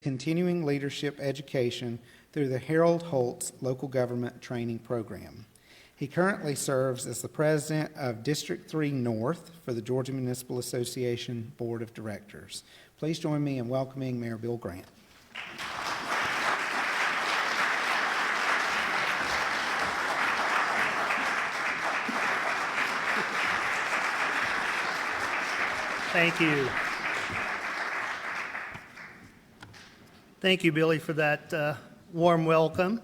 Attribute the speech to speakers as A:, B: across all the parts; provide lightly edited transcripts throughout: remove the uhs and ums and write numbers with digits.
A: continuing leadership education through the Harold Holtz Local Government Training Program. He currently serves as the president of District 3 North for the Georgia Municipal Association Board of Directors. Please join me in welcoming Mayor Bill Grant.
B: Thank you. Thank you, Billy, for that warm welcome,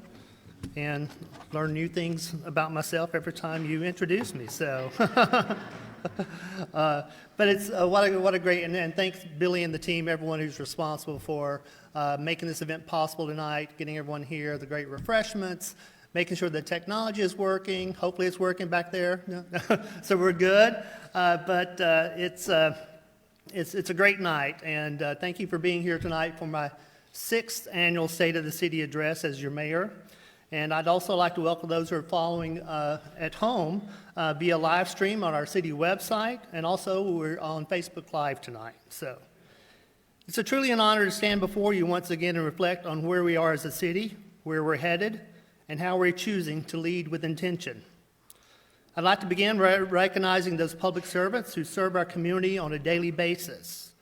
B: and learn new things about myself every time you introduce me. So, but it's what a great, and thanks Billy and the team, everyone who's responsible for making this event possible tonight, getting everyone here, the great refreshments, making sure the technology is working. Hopefully, it's working back there, so we're good. But it's a great night, and thank you for being here tonight for my 6th annual State of the City address as your mayor. And I'd also like to welcome those who are following at home via live stream on our city website, and also we're on Facebook Live tonight. So it's truly an honor to stand before you once again and reflect on where we are as a city, where we're headed, and how we're choosing to lead with intention. I'd like to begin recognizing those public servants who serve our community on a daily basis,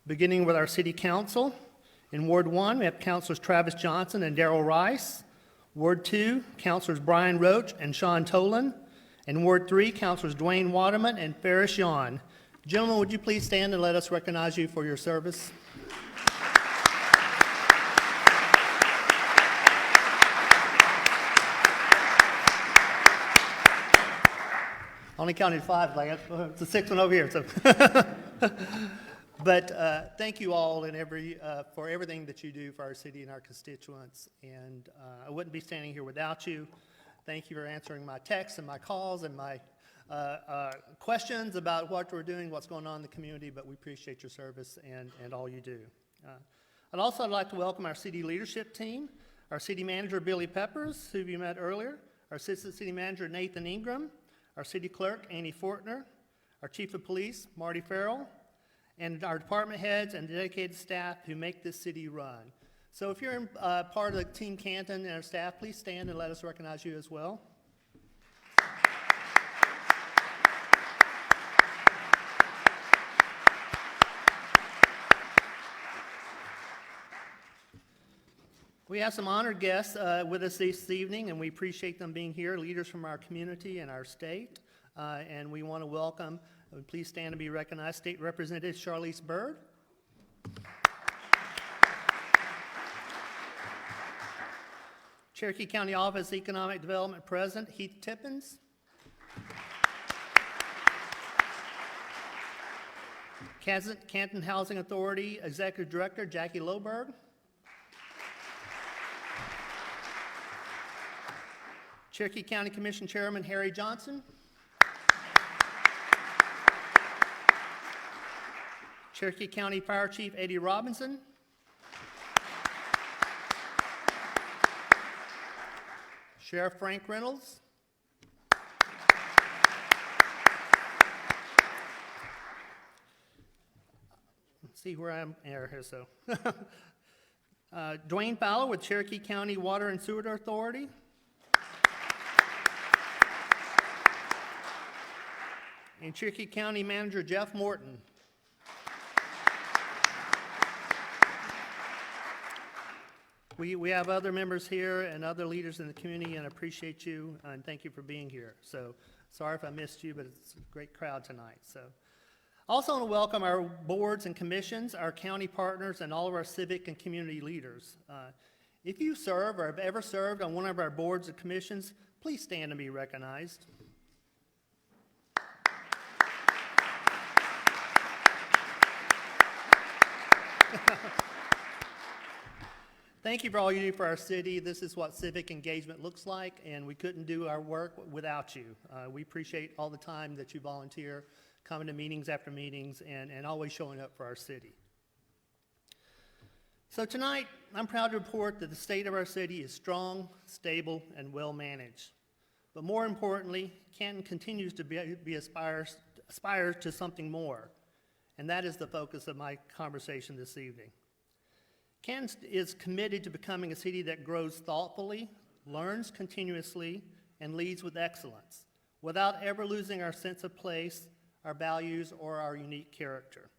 B: beginning with our city council. In Ward 1, we have Councilors Travis Johnson and Darrell Rice. Ward 2, Councilors Brian Roach and Sean Tolan. And Ward 3, Councilors Dwayne Waterman and Ferris Yawn. Gentlemen, would you please stand and let us recognize you for your service? Only counted 5, like it's the 6th one over here. So, but thank you all and for everything that you do for our city and our constituents. And I wouldn't be standing here without you. Thank you for answering my texts and my calls and my questions about what we're doing, what's going on in the community. But we appreciate your service and all you do. I'd also like to welcome our city leadership team, our city manager Billy Peppers, who you met earlier, our assistant city manager Nathan Ingram, our city clerk, Annie Fortner, our chief of police, Marty Farrell, and our department heads and dedicated staff who make this city run. So if you're part of the Team Canton and our staff, please stand and let us recognize you as well. We have some honored guests with us this evening, and we appreciate them being here, leaders from our community and our state. And we want to welcome, please stand and be recognized, State Representative Charlize Byrd. Cherokee County Office Economic Development President Heath Tippins. Canton Housing Authority Executive Director Jackie Loberg. Cherokee County Commission Chairman Harry Johnson. Cherokee County Fire Chief Eddie Robinson. Sheriff Frank Reynolds. Let's see where I'm here, so. Dwayne Fowler with Cherokee County Water and Sewer Authority. And Cherokee County Manager Jeff Morton. We have other members here and other leaders in the community, and appreciate you and thank you for being here. So sorry if I missed you, but it's a great crowd tonight. So also want to welcome our boards and commissions, our county partners, and all of our civic and community leaders. If you serve or have ever served on one of our boards and commissions, please stand and be recognized. Thank you for all you do for our city. This is what civic engagement looks like, and we couldn't do our work without you. We appreciate all the time that you volunteer, coming to meetings after meetings, and always showing up for our city. So tonight, I'm proud to report that the state of our city is strong, stable, and well managed. But more importantly, Canton continues to aspires to something more, and that is the focus of my conversation this evening. Canton is committed to becoming a city that grows thoughtfully, learns continuously, and leads with excellence, without ever losing our sense of place, our values, or our unique character.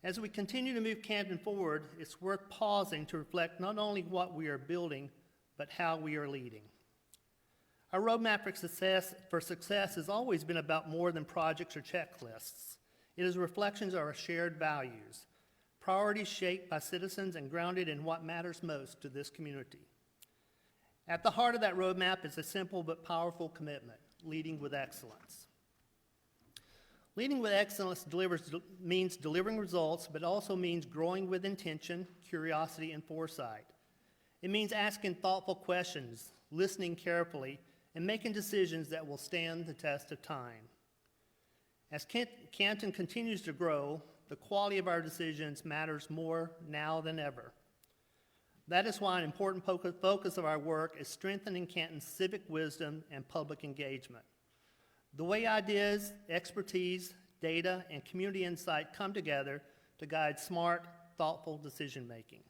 B: As we continue to move Canton forward, it's worth pausing to reflect not only what we are building, but how we are leading. Our roadmap for success has always been about more than projects or checklists. It is reflections of our shared values, priorities shaped by citizens and grounded in what matters most to this community. At the heart of that roadmap is a simple but powerful commitment: leading with excellence. Leading with excellence means delivering results, but also means growing with intention, curiosity, and foresight. It means asking thoughtful questions, listening carefully, and making decisions that will stand the test of time. As Canton continues to grow, the quality of our decisions matters more now than ever. That is why an important focus of our work is strengthening Canton's civic wisdom and public engagement. The way ideas, expertise, data, and community insight come together to guide smart, thoughtful decision-making.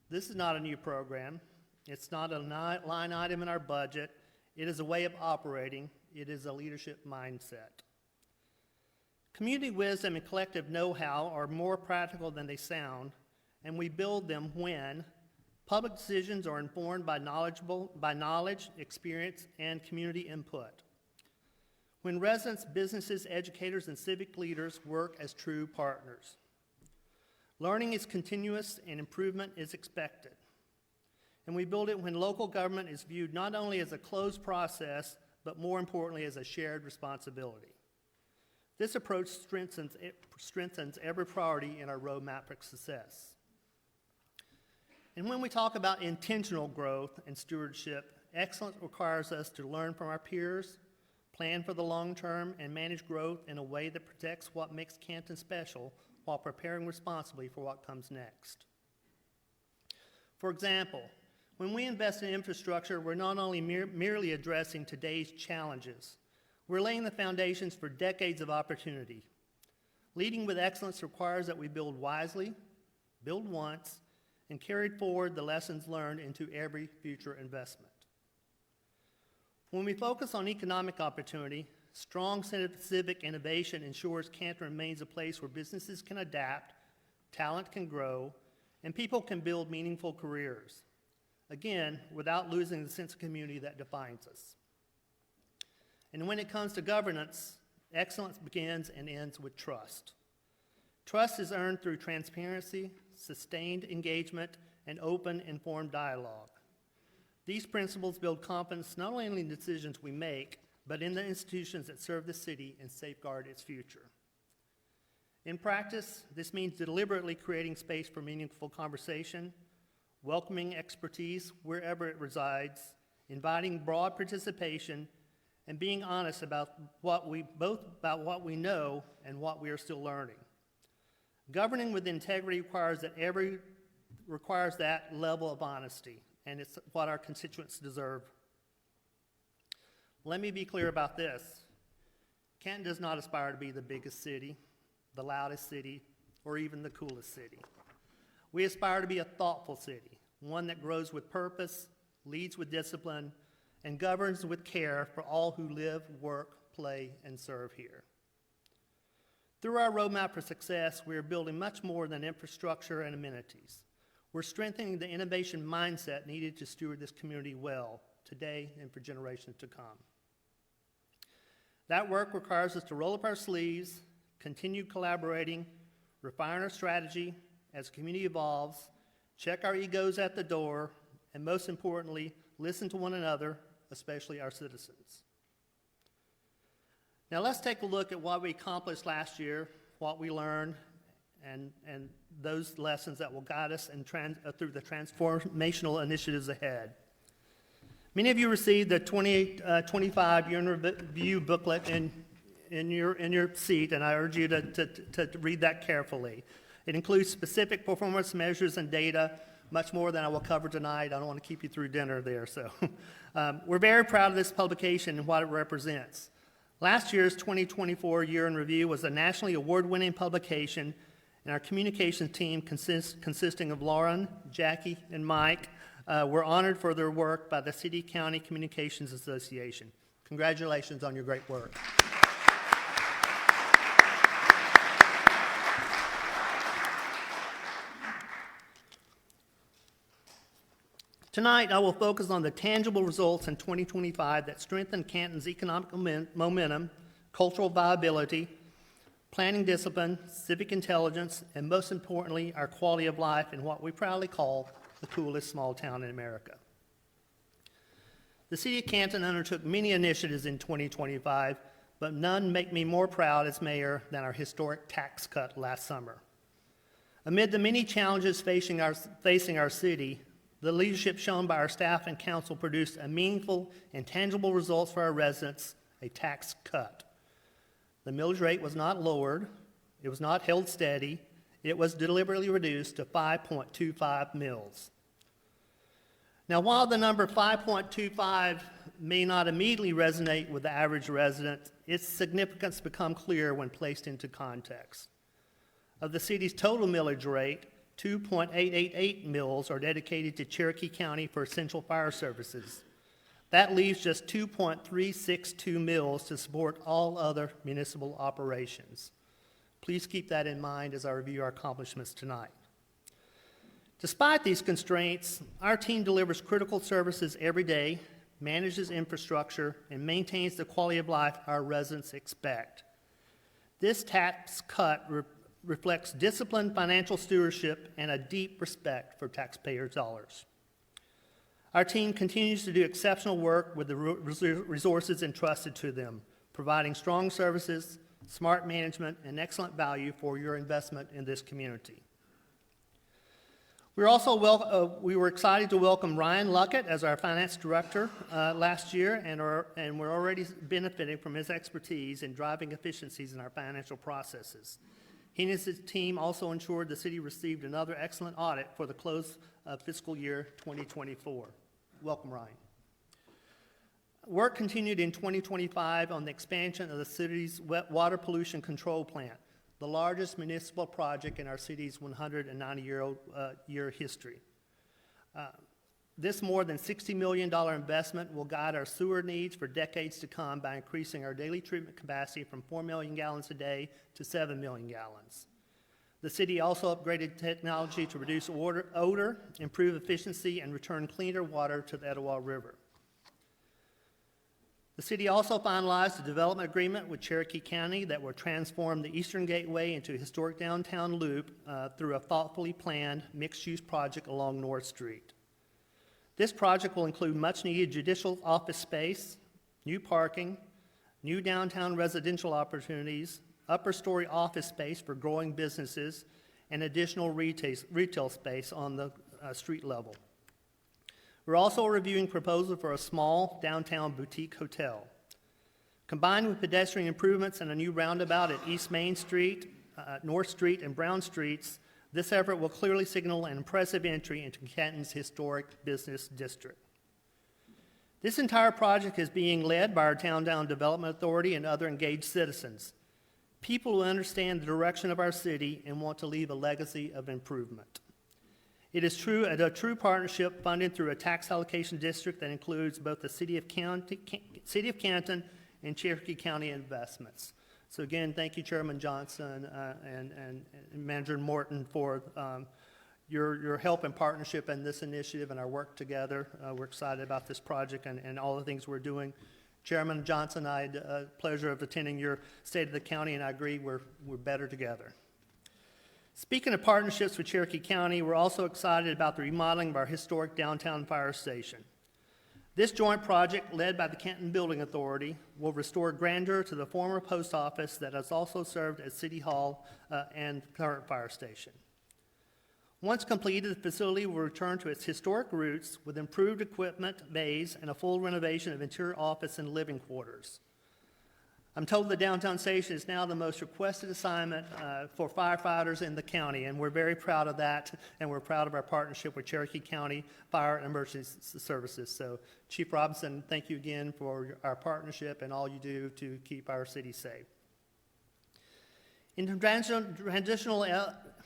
B: This is not a new program. It's not a line item in our budget. It is a way of operating. It is a leadership mindset. Community wisdom and collective know-how are more practical than they sound, and we build them when public decisions are informed by knowledge, experience, and community input. When residents, businesses, educators, and civic leaders work as true partners. Learning is continuous and improvement is expected. And we build it when local government is viewed not only as a closed process, but more importantly as a shared responsibility. This approach strengthens every priority in our roadmap for success. And when we talk about intentional growth and stewardship, excellence requires us to learn from our peers, plan for the long term, and manage growth in a way that protects what makes Canton special while preparing responsibly for what comes next. For example, when we invest in infrastructure, we're not only merely addressing today's challenges, we're laying the foundations for decades of opportunity. Leading with excellence requires that we build wisely, build once, and carry forward the lessons learned into every future investment. When we focus on economic opportunity, strong civic innovation ensures Canton remains a place where businesses can adapt, talent can grow, and people can build meaningful careers. Again, without losing the sense of community that defines us. And when it comes to governance, excellence begins and ends with trust. Trust is earned through transparency, sustained engagement, and open, informed dialogue. These principles build confidence not only in the decisions we make, but in the institutions that serve the city and safeguard its future. In practice, this means deliberately creating space for meaningful conversation, welcoming expertise wherever it resides, inviting broad participation, and being honest about what we know and what we are still learning. Governing with integrity requires that level of honesty, and it's what our constituents deserve. Let me be clear about this. Canton does not aspire to be the biggest city, the loudest city, or even the coolest city. We aspire to be a thoughtful city, one that grows with purpose, leads with discipline, and governs with care for all who live, work, play, and serve here. Through our roadmap for success, we are building much more than infrastructure and amenities. We're strengthening the innovation mindset needed to steward this community well, today and for generations to come. That work requires us to roll up our sleeves, continue collaborating, refine our strategy as the community evolves, check our egos at the door, and most importantly, listen to one another, especially our citizens. Now let's take a look at what we accomplished last year, what we learned, and those lessons that will guide us through the transformational initiatives ahead. Many of you received the 2025 Year in Review booklet in your seat, and I urge you to read that carefully. It includes specific performance measures and data, much more than I will cover tonight. I don't want to keep you through dinner there. So we're very proud of this publication and what it represents. Last year's 2024 Year in Review was a nationally award-winning publication, and our communications team consisting of Lauren, Jackie, and Mike were honored for their work by the City-County Communications Association. Congratulations on your great work. Tonight, I will focus on the tangible results in 2025 that strengthen Canton's economic momentum, cultural viability, planning discipline, civic intelligence, and most importantly, our quality of life in what we proudly call the coolest small town in America. The City of Canton undertook many initiatives in 2025, but none make me more proud as mayor than our historic tax cut last summer. Amid the many challenges facing our city, the leadership shown by our staff and council produced a meaningful and tangible results for our residents, a tax cut. The millage rate was not lowered, it was not held steady, it was deliberately reduced to 5.25 mils. Now, while the number 5.25 may not immediately resonate with the average resident, its significance becomes clear when placed into context. Of the city's total millage rate, 2.888 mills are dedicated to Cherokee County for essential fire services. That leaves just 2.362 mills to support all other municipal operations. Please keep that in mind as I review our accomplishments tonight. Despite these constraints, our team delivers critical services every day, manages infrastructure, and maintains the quality of life our residents expect. This tax cut reflects disciplined financial stewardship and a deep respect for taxpayers' dollars. Our team continues to do exceptional work with the resources entrusted to them, providing strong services, smart management, and excellent value for your investment in this community. We were excited to welcome Ryan Luckett as our finance director last year, and we're already benefiting from his expertise in driving efficiencies in our financial processes. He and his team also ensured the city received another excellent audit for the close of fiscal year 2024. Welcome, Ryan. Work continued in 2025 on the expansion of the city's water pollution control plant, the largest municipal project in our city's 190-year history. This more than $60 million investment will guide our sewer needs for decades to come by increasing our daily treatment capacity from 4 million gallons a day to 7 million gallons. The city also upgraded technology to reduce odor, improve efficiency, and return cleaner water to the Etowah River. The city also finalized a development agreement with Cherokee County that will transform the Eastern Gateway into a historic downtown loop through a thoughtfully planned mixed-use project along North Street. This project will include much-needed judicial office space, new parking, new downtown residential opportunities, upper-story office space for growing businesses, and additional retail space on the street level. We're also reviewing proposals for a small downtown boutique hotel. Combined with pedestrian improvements and a new roundabout at East Main Street, North Street, and Brown Streets, this effort will clearly signal an impressive entry into Canton's historic business district. This entire project is being led by our Downtown Development Authority and other engaged citizens, people who understand the direction of our city and want to leave a legacy of improvement. It is a true partnership funded through a tax allocation district that includes both the City of Canton and Cherokee County investments. So again, thank you, Chairman Johnson and Manager Morton for your help and partnership in this initiative and our work together. We're excited about this project and all the things we're doing. Chairman Johnson, I had the pleasure of attending your State of the County, and I agree we're better together. Speaking of partnerships with Cherokee County, we're also excited about the remodeling of our historic downtown fire station. This joint project, led by the Canton Building Authority, will restore grandeur to the former post office that has also served as City Hall and current fire station. Once completed, the facility will return to its historic roots with improved equipment, bays, and a full renovation of interior office and living quarters. I'm told the downtown station is now the most requested assignment for firefighters in the county, and we're very proud of that, and we're proud of our partnership with Cherokee County Fire and Emergency Services. So, Chief Robinson, thank you again for our partnership and all you do to keep our city safe. In transitional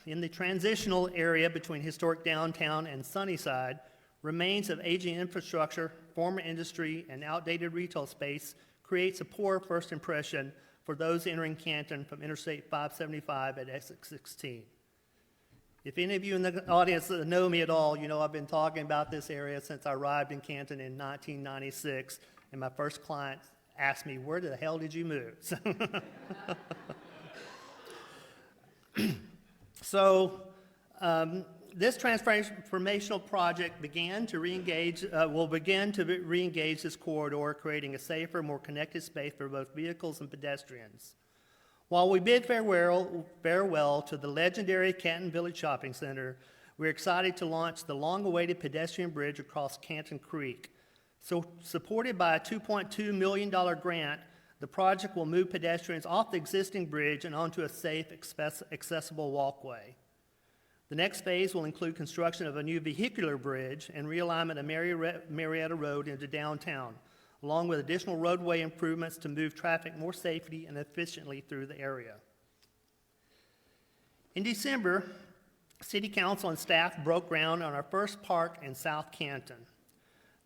B: In the transitional area between historic downtown and Sunnyside, remains of aging infrastructure, former industry, and outdated retail space creates a poor first impression for those entering Canton from Interstate 575 at exit 16. If any of you in the audience know me at all, you know I've been talking about this area since I arrived in Canton in 1996, and my first client asked me, "Where the hell did you move?" This transformational project will begin to re-engage this corridor, creating a safer, more connected space for both vehicles and pedestrians. While we bid farewell to the legendary Canton Village Shopping Center, we're excited to launch the long-awaited pedestrian bridge across Canton Creek. So, supported by a $2.2 million grant, the project will move pedestrians off the existing bridge and onto a safe, accessible walkway. The next phase will include construction of a new vehicular bridge and realignment of Marietta Road into downtown, along with additional roadway improvements to move traffic more safely and efficiently through the area. In December, City Council and staff broke ground on our first park in South Canton.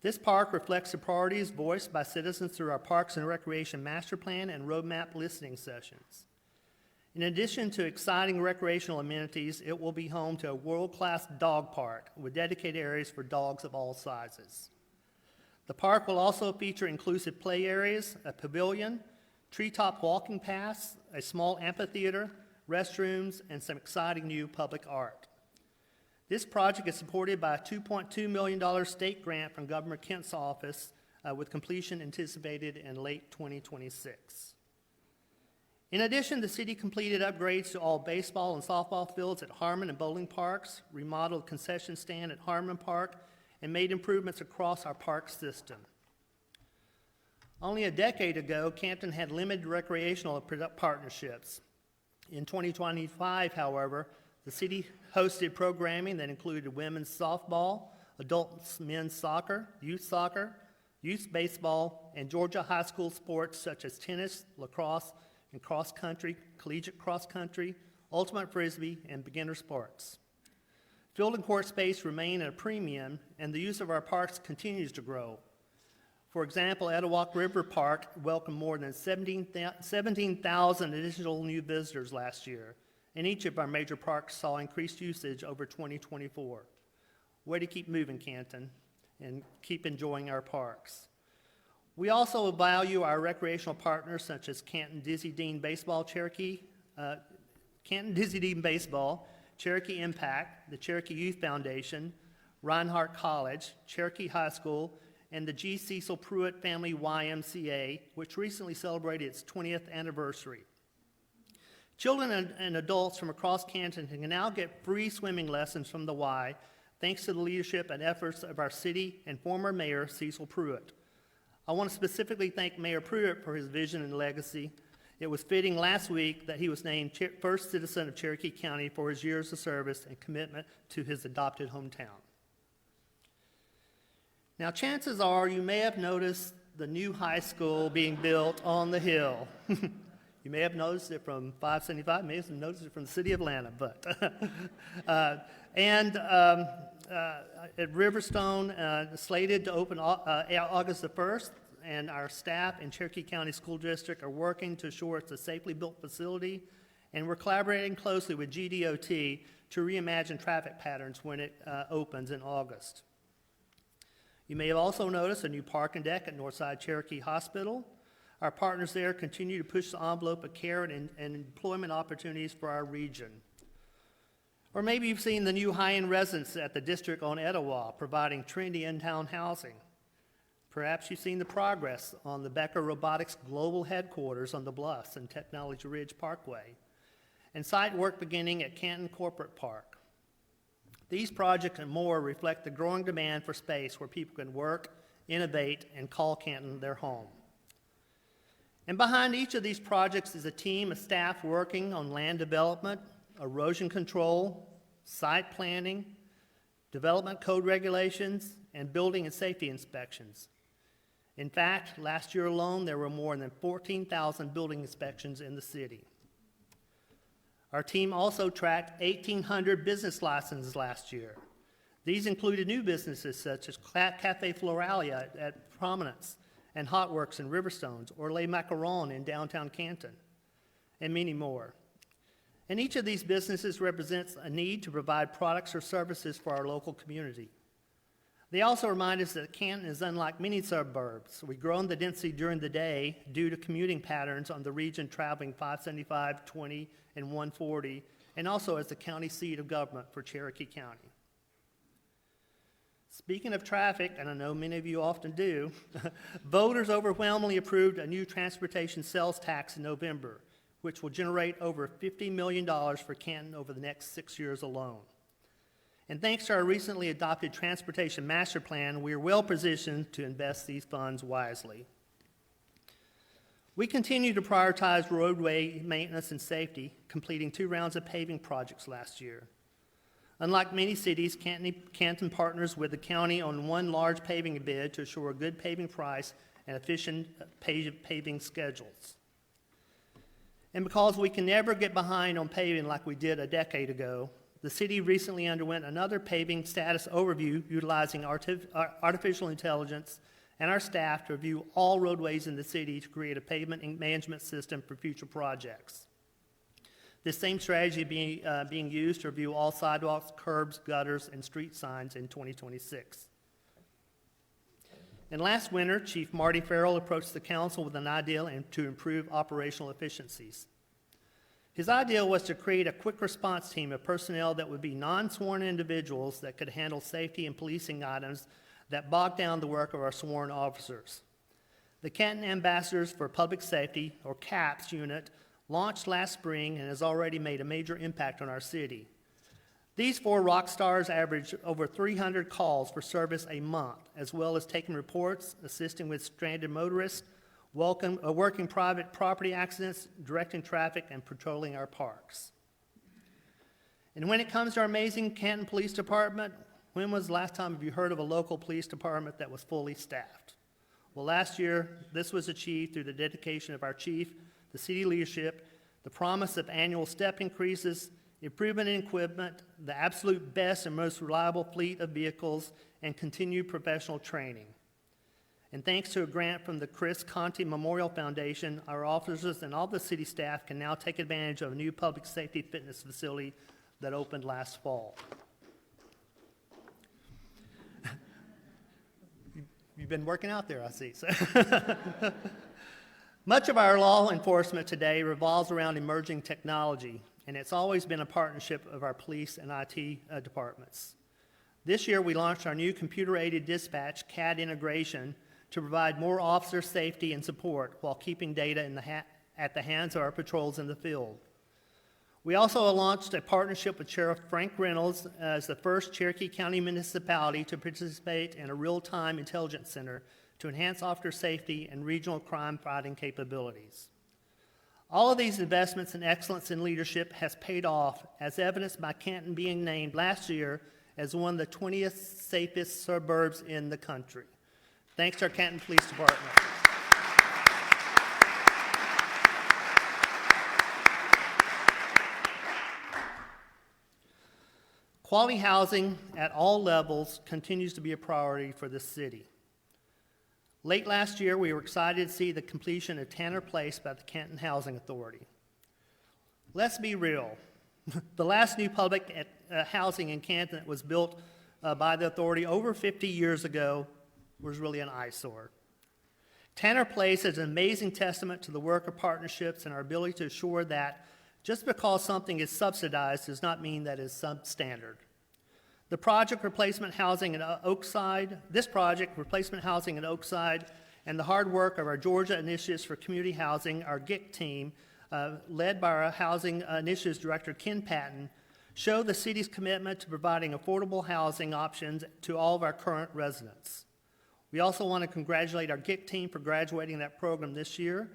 B: This park reflects the priorities voiced by citizens through our Parks and Recreation Master Plan and Roadmap listening sessions. In addition to exciting recreational amenities, it will be home to a world-class dog park with dedicated areas for dogs of all sizes. The park will also feature inclusive play areas, a pavilion, treetop walking paths, a small amphitheater, restrooms, and some exciting new public art. This project is supported by a $2.2 million state grant from Governor Kent's office, with completion anticipated in late 2026. In addition, the city completed upgrades to all baseball and softball fields at Harmon and Bowling Parks, remodeled concession stand at Harmon Park, and made improvements across our park system. Only a decade ago, Canton had limited recreational partnerships. In 2025, however, the city hosted programming that included women's softball, adult men's soccer, youth baseball, and Georgia high school sports such as tennis, lacrosse, and cross-country, collegiate cross-country, ultimate frisbee, and beginner sports. Field and court space remain at a premium, and the use of our parks continues to grow. For example, Etowah River Park welcomed more than 17,000 additional new visitors last year, and each of our major parks saw increased usage over 2024. Way to keep moving, Canton, and keep enjoying our parks. We also value our recreational partners such as Canton Dizzy Dean Baseball, Cherokee Impact, the Cherokee Youth Foundation, Reinhardt College, Cherokee High School, and the G. Cecil Pruitt Family YMCA, which recently celebrated its 20th anniversary. Children and adults from across Canton can now get free swimming lessons from the Y, thanks to the leadership and efforts of our city and former mayor, Cecil Pruitt. I want to specifically thank Mayor Pruitt for his vision and legacy. It was fitting last week that he was named first citizen of Cherokee County for his years of service and commitment to his adopted hometown. Now, chances are you may have noticed the new high school being built on the hill. You may have noticed it from 575, may have noticed it from the city of Atlanta, but at Riverstone, slated to open August the 1st, and our staff and Cherokee County School District are working to assure it's a safely built facility, and we're collaborating closely with GDOT to reimagine traffic patterns when it opens in August. You may have also noticed a new parking deck at Northside Cherokee Hospital. Our partners there continue to push the envelope of care and employment opportunities for our region. Or maybe you've seen the new high-end residence at the district on Etowah, providing trendy in-town housing. Perhaps you've seen the progress on the Becker Robotics Global Headquarters on the Bluffs and Technology Ridge Parkway, and site work beginning at Canton Corporate Park. These projects and more reflect the growing demand for space where people can work, innovate, and call Canton their home. And behind each of these projects is a team of staff working on land development, erosion control, site planning, development code regulations, and building and safety inspections. In fact, last year alone, there were more than 14,000 building inspections in the city. Our team also tracked 1,800 business licenses last year. These included new businesses such as Cafe Floralia at Prominence and Hot Works in Riverstones, or Les Macarons in downtown Canton, and many more. And each of these businesses represents a need to provide products or services for our local community. They also remind us that Canton is unlike many suburbs. We grow in the density during the day due to commuting patterns on the region traveling 575, 20, and 140, and also as the county seat of government for Cherokee County. Speaking of traffic, and I know many of you often do, voters overwhelmingly approved a new transportation sales tax in November, which will generate over $50 million for Canton over the next 6 years alone. And thanks to our recently adopted Transportation Master Plan, we are well positioned to invest these funds wisely. We continue to prioritize roadway maintenance and safety, completing 2 rounds of paving projects last year. Unlike many cities, Canton partners with the county on one large paving bid to assure a good paving price and efficient paving schedules. And because we can never get behind on paving like we did a decade ago, the city recently underwent another paving status overview utilizing artificial intelligence and our staff to review all roadways in the city to create a pavement management system for future projects. This same strategy being used to review all sidewalks, curbs, gutters, and street signs in 2026. And last winter, Chief Marty Farrell approached the council with an idea to improve operational efficiencies. His idea was to create a quick response team of personnel that would be non-sworn individuals that could handle safety and policing items that bog down the work of our sworn officers. The Canton Ambassadors for Public Safety, or CAPS unit, launched last spring and has already made a major impact on our city. These 4 rock stars average over 300 calls for service a month, as well as taking reports, assisting with stranded motorists, working private property accidents, directing traffic, and patrolling our parks. And when it comes to our amazing Canton Police Department, when was the last time have you heard of a local police department that was fully staffed? Well, last year, this was achieved through the dedication of our chief, the city leadership, the promise of annual step increases, improvement in equipment, the absolute best and most reliable fleet of vehicles, and continued professional training. And thanks to a grant from the Chris Conti Memorial Foundation, our officers and all the city staff can now take advantage of a new public safety fitness facility that opened last fall. You've been working out there, I see. So much of our law enforcement today revolves around emerging technology, and it's always been a partnership of our police and IT departments. This year, we launched our new computer-aided dispatch CAD integration to provide more officer safety and support while keeping data at the hands of our patrols in the field. We also launched a partnership with Sheriff Frank Reynolds as the first Cherokee County municipality to participate in a real-time intelligence center to enhance officer safety and regional crime fighting capabilities. All of these investments in excellence in leadership has paid off, as evidenced by Canton being named last year as one of the 20th safest suburbs in the country. Thanks to our Canton Police Department. Quality housing at all levels continues to be a priority for this city. Late last year, we were excited to see the completion of Tanner Place by the Canton Housing Authority. Let's be real. The last new public housing in Canton that was built by the authority over 50 years ago was really an eyesore. Tanner Place is an amazing testament to the work of partnerships and our ability to assure that just because something is subsidized does not mean that it's substandard. This project, replacement housing in Oakside, and the hard work of our Georgia Initiatives for Community Housing, our GIC team, led by our Housing Initiatives Director, Ken Patton, show the city's commitment to providing affordable housing options to all of our current residents. We also want to congratulate our GIC team for graduating that program this year.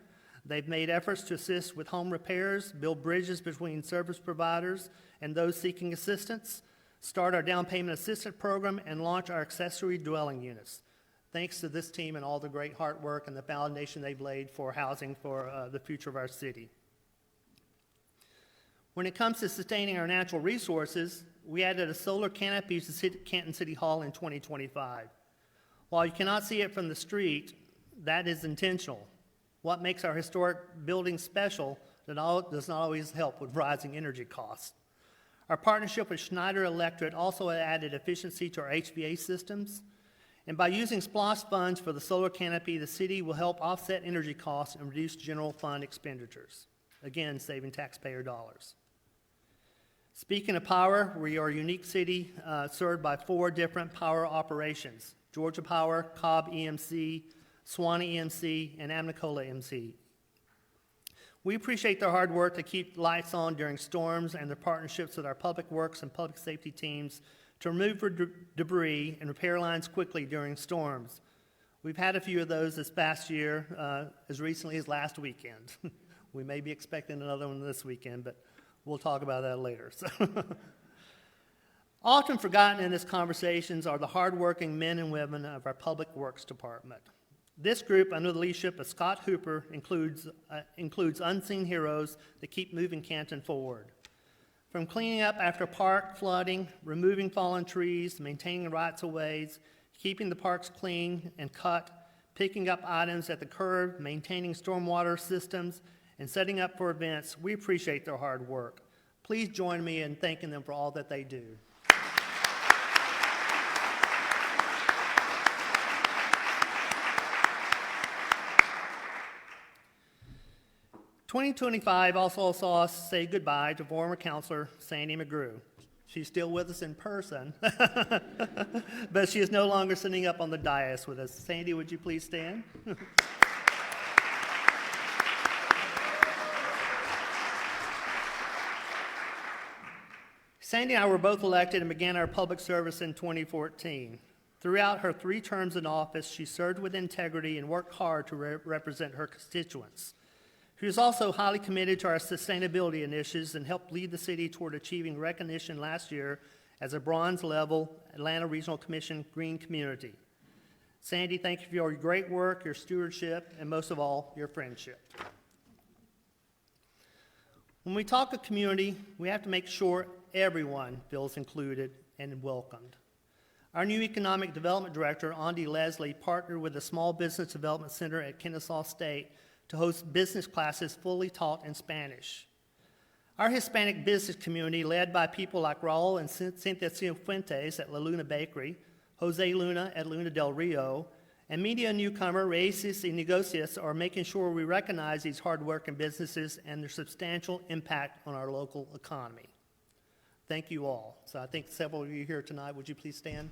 B: They've made efforts to assist with home repairs, build bridges between service providers and those seeking assistance, start our down payment assistance program, and launch our accessory dwelling units. Thanks to this team and all the great hard work and the foundation they've laid for housing for the future of our city. When it comes to sustaining our natural resources, we added a solar canopy to Canton City Hall in 2025. While you cannot see it from the street, that is intentional. What makes our historic buildings special does not always help with rising energy costs. Our partnership with Schneider Electric also added efficiency to our HVAC systems. And by using SPLOST funds for the solar canopy, the city will help offset energy costs and reduce general fund expenditures. Again, saving taxpayer dollars. Speaking of power, we are a unique city served by 4 different power operations: Georgia Power, Cobb EMC, Swanee EMC, and Amnicola EMC. We appreciate their hard work to keep lights on during storms and their partnerships with our public works and public safety teams to remove debris and repair lines quickly during storms. We've had a few of those this past year, as recently as last weekend. We may be expecting another one this weekend, but we'll talk about that later. Often forgotten in these conversations are the hardworking men and women of our Public Works Department. This group, under the leadership of Scott Hooper, includes unseen heroes that keep moving Canton forward. From cleaning up after park flooding, removing fallen trees, maintaining rights-of-ways, keeping the parks clean and cut, picking up items at the curb, maintaining stormwater systems, and setting up for events, we appreciate their hard work. Please join me in thanking them for all that they do. 2025 also saw us say goodbye to former counselor Sandy McGrew. She's still with us in person, but she is no longer sitting up on the dais with us. Sandy, would you please stand? Sandy and I were both elected and began our public service in 2014. Throughout her 3 terms in office, she served with integrity and worked hard to represent her constituents. She was also highly committed to our sustainability initiatives and helped lead the city toward achieving recognition last year as a bronze-level Atlanta Regional Commission Green Community. Sandy, thank you for your great work, your stewardship, and most of all, your friendship. When we talk of community, we have to make sure everyone feels included and welcomed. Our new Economic Development Director, Andy Leslie, partnered with the Small Business Development Center at Kennesaw State to host business classes fully taught in Spanish. Our Hispanic business community, led by people like Raul and Cynthia Cifuentes at La Luna Bakery, Jose Luna at Luna del Rio, and media newcomer Raíces y Negocios, are making sure we recognize these hard-working businesses and their substantial impact on our local economy. Thank you all. So I think several of you here tonight, would you please stand?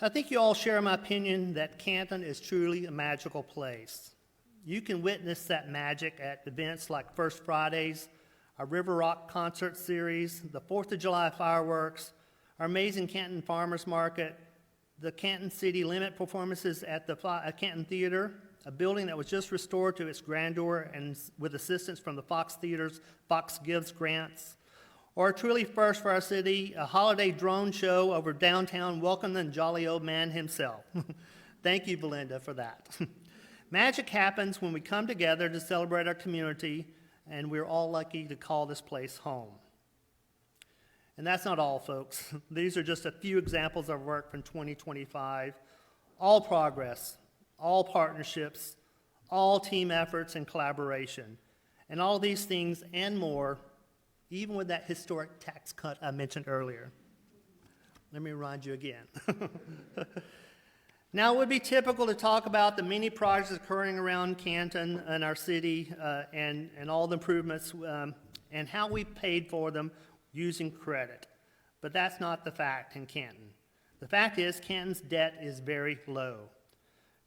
B: I think you all share my opinion that Canton is truly a magical place. You can witness that magic at events like First Fridays, our River Rock concert series, the 4th of July fireworks, our amazing Canton Farmers Market, the Canton City Limit performances at the Canton Theater, a building that was just restored to its grandeur and with assistance from the Fox Theaters, Fox Gives grants. Or truly first for our city, a holiday drone show over downtown welcoming the jolly old man himself. Thank you, Belinda, for that. Magic happens when we come together to celebrate our community, and we're all lucky to call this place home. And that's not all, folks. These are just a few examples of work from 2025. All progress, all partnerships, all team efforts and collaboration. And all these things and more, even with that historic tax cut I mentioned earlier. Let me remind you again. Now, it would be typical to talk about the many projects occurring around Canton and our city and all the improvements and how we paid for them using credit. But that's not the fact in Canton. The fact is Canton's debt is very low.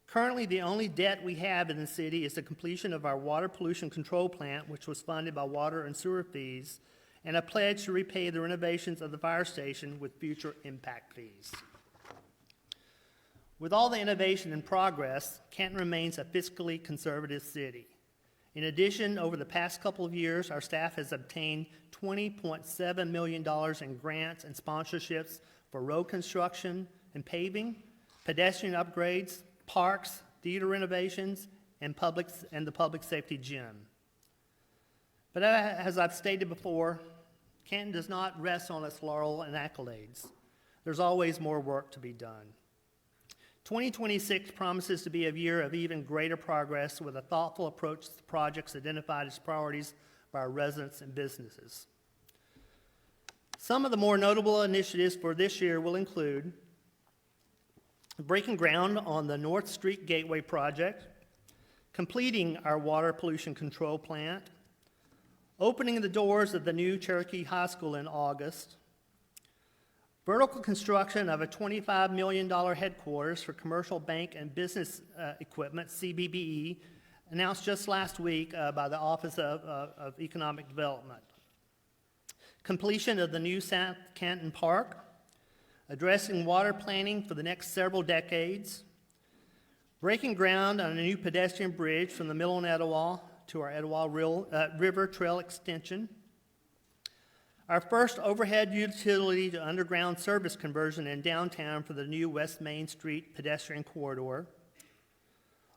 B: Currently, the only debt we have in the city is the completion of our water pollution control plant, which was funded by water and sewer fees, and a pledge to repay the renovations of the fire station with future impact fees. With all the innovation and progress, Canton remains a fiscally conservative city. In addition, over the past couple of years, our staff has obtained $20.7 million in grants and sponsorships for road construction, and paving, pedestrian upgrades, parks, theater renovations, and the public safety gym. But as I've stated before, Canton does not rest on its laurel and accolades. There's always more work to be done. 2026 promises to be a year of even greater progress with a thoughtful approach to the projects identified as priorities by our residents and businesses. Some of the more notable initiatives for this year will include breaking ground on the North Street Gateway project, completing our water pollution control plant, opening the doors of the new Cherokee High School in August, vertical construction of a $25 million headquarters for commercial bank and business equipment, CBBE, announced just last week by the Office of Economic Development. Completion of the new South Canton Park, addressing water planning for the next several decades, breaking ground on a new pedestrian bridge from the Middle and Etowah to our Etowah River Trail extension, our first overhead utility to underground service conversion in downtown for the new West Main Street pedestrian corridor,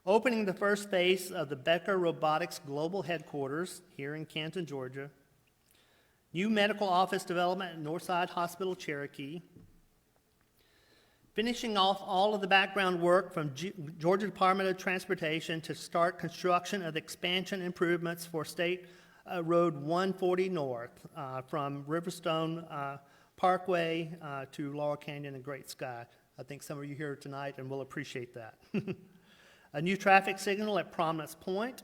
B: opening the first phase of the Becker Robotics Global Headquarters here in Canton, Georgia, new medical office development at Northside Hospital, Cherokee, finishing off all of the background work from Georgia Department of Transportation to start construction of the expansion improvements for State Road 140 North from Riverstone Parkway to Laurel Canyon and Great Sky. I think some of you here tonight and will appreciate that. A new traffic signal at Prominence Point,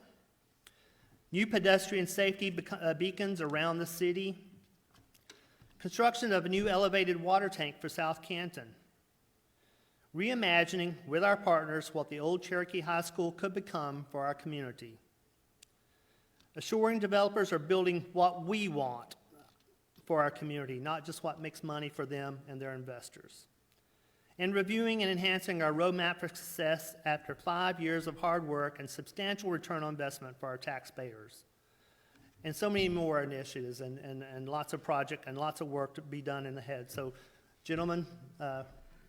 B: new pedestrian safety beacons around the city, construction of a new elevated water tank for South Canton, reimagining with our partners what the old Cherokee High School could become for our community, assuring developers are building what we want for our community, not just what makes money for them and their investors, and reviewing and enhancing our roadmap for success after 5 years of hard work and substantial return on investment for our taxpayers. And so many more initiatives and lots of projects and lots of work to be done in the head. So, gentlemen,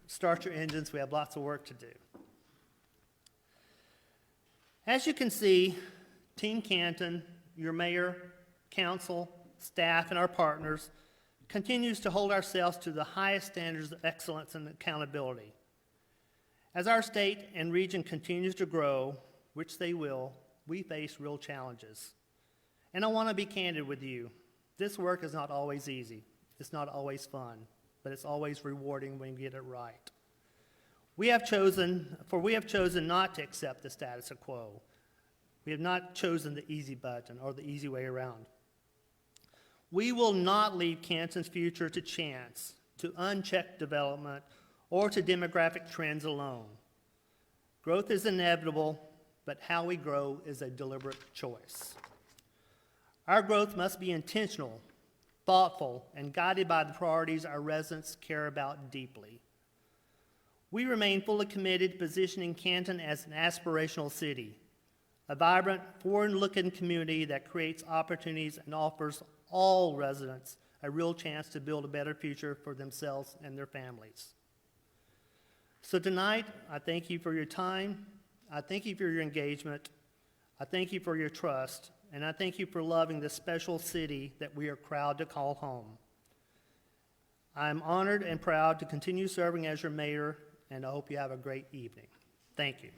B: start your engines. We have lots of work to do. As you can see, Team Canton, your mayor, council, staff, and our partners continues to hold ourselves to the highest standards of excellence and accountability. As our state and region continues to grow, which they will, we face real challenges. And I want to be candid with you. This work is not always easy. It's not always fun, but it's always rewarding when you get it right. We have chosen not to accept the status quo. We have not chosen the easy button or the easy way around. We will not leave Canton's future to chance, to unchecked development, or to demographic trends alone. Growth is inevitable, but how we grow is a deliberate choice. Our growth must be intentional, thoughtful, and guided by the priorities our residents care about deeply. We remain fully committed to positioning Canton as an aspirational city, a vibrant, forward-looking community that creates opportunities and offers all residents a real chance to build a better future for themselves and their families. So tonight, I thank you for your time, I thank you for your engagement, I thank you for your trust, and I thank you for loving this special city that we are proud to call home. I am honored and proud to continue serving as your mayor, and I hope you have a great evening. Thank you.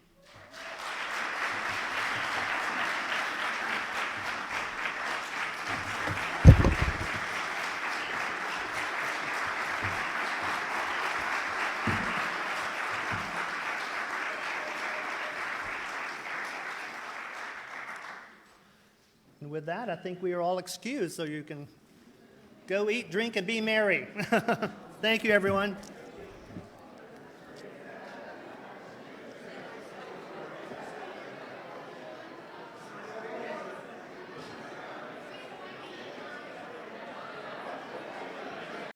B: And with that, I think we are all excused, so you can go eat, drink, and be merry. Thank you, everyone.